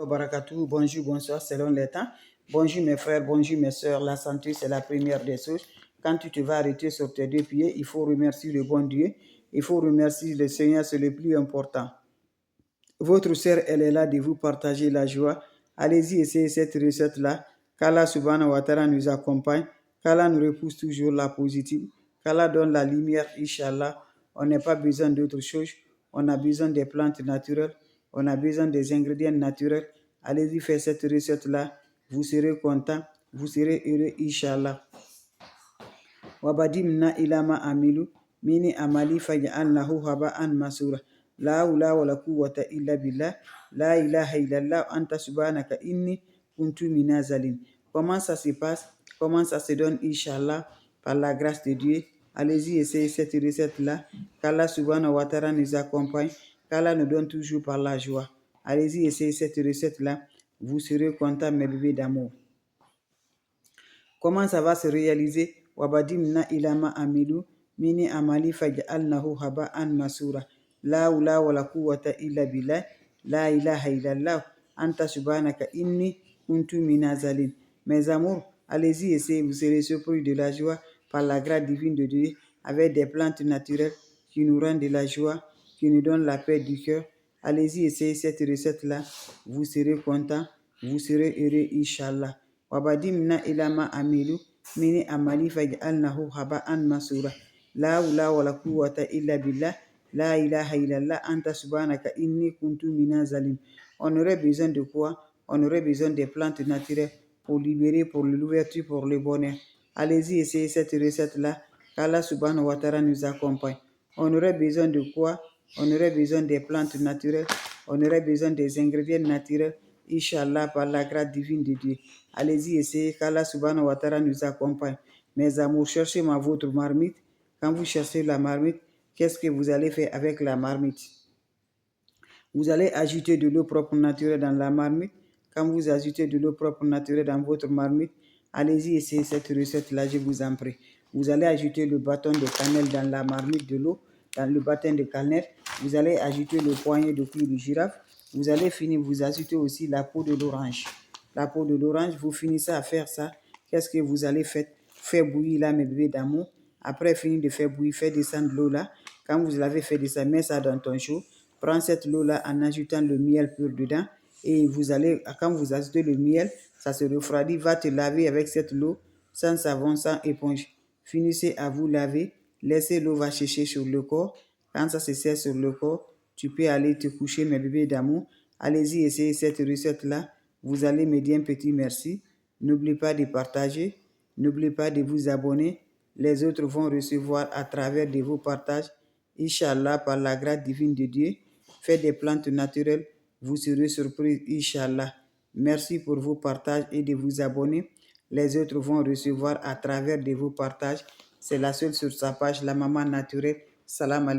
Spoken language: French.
Barakatou, bonjour, bonsoir, selon les temps. Bonjour mes frères, bonjour mes soeurs. La santé, c'est la première des choses. Quand tu te vas arrêter sur tes deux pieds, il faut remercier le bon Dieu. Il faut remercier le Seigneur, c'est le plus important. Votre sœur, elle est là de vous partager la joie. Allez-y, essayez cette recette-là. Qu'Allah subhanahu wa ta'ala nous accompagne. Qu'Allah nous repousse toujours la positive. Qu'Allah donne la lumière, Inch'Allah. On n'a pas besoin d'autre chose. On a besoin des plantes naturelles. On a besoin des ingrédients naturels. Allez-y, faire cette recette-là. Vous serez content. Vous serez heureux, Inch'Allah. Wabadimna ilama amilu. Mini amali faj'alnahu haba'an masura. La hawla wala quwwata illa billah. La ilaha illallah anta subhanaka inni kuntu minazalim. Comment ça se passe? Comment ça se donne, Inch'Allah, par la grâce de Dieu? Allez-y, essayez cette recette-là. Qu'Allah subhanahu wa ta'ala nous accompagne. Qu'Allah nous donne toujours par la joie. Allez-y, essayez cette recette-là. Vous serez content, mes bébés d'amour. Comment ça va se réaliser? Wabadimna ilama amilu. Mini amali faj'alnahu haba'an masura. La hawla wala quwwata illa billah. La ilaha illallah. Anta subhanaka inni kuntu minazalim. Mes amours, allez-y, essayez, vous serez surpris de la joie par la grâce divine de Dieu, avec des plantes naturelles qui nous rendent de la joie, qui nous donnent la paix du cœur. Allez-y, essayez cette recette-là. Vous serez content, vous serez heureux, Inch'Allah. Wabadimna ilama amilu. Mini amali faj'alnahu haba'an masura. La hawla wala quwwata illa billah. La ilaha illallah anta subhanaka inni kuntu minazalim. On aurait besoin de quoi? On aurait besoin des plantes naturelles pour libérer, pour l'ouverture, pour le bonheur. Allez-y, essayez cette recette-là. Qu'Allah subhanahu wa ta'ala nous accompagne. On aurait besoin de quoi? On aurait besoin des plantes naturelles. On aurait besoin des ingrédients naturels. Inch'Allah, par la grâce divine de Dieu. Allez-y, essayez. Qu'Allah subhanahu wa ta'ala nous accompagne. Mes amours, cherchez votre marmite. Quand vous cherchez la marmite, qu'est-ce que vous allez faire avec la marmite? Vous allez ajouter de l'eau propre naturelle dans la marmite. Quand vous ajoutez de l'eau propre naturelle dans votre marmite, allez-y, essayez cette recette-là, je vous en prie. Vous allez ajouter le bâton de cannelle dans la marmite de l'eau, dans le bâton de cannelle. Vous allez ajouter le poignet de clou de girafe. Vous allez finir, vous ajoutez aussi la peau de l'orange. La peau de l'orange, vous finissez à faire ça. Qu'est-ce que vous allez faire? Faire bouillir là, mes bébés d'amour. Après, finir de faire bouillir, faire descendre l'eau là. Quand vous l'avez fait descendre, mets ça dans ton chaud. Prends cette eau-là en ajoutant le miel pur dedans. Et vous allez, quand vous ajoutez le miel, ça se refroidit. Va te laver avec cette eau, sans savon, sans éponge. Finissez à vous laver. Laissez l'eau va sécher sur le corps. Quand ça se sert sur le corps, tu peux aller te coucher, mes bébés d'amour. Allez-y, essayez cette recette-là. Vous allez me dire un petit merci. N'oubliez pas de partager. N'oubliez pas de vous abonner. Les autres vont recevoir à travers de vos partages. Inch'Allah, par la grâce divine de Dieu. Faites des plantes naturelles. Vous serez surpris, Inch'Allah. Merci pour vos partages et de vous abonner. Les autres vont recevoir à travers de vos partages. C'est la seule sur sa page, la maman naturelle. Salam alaikum.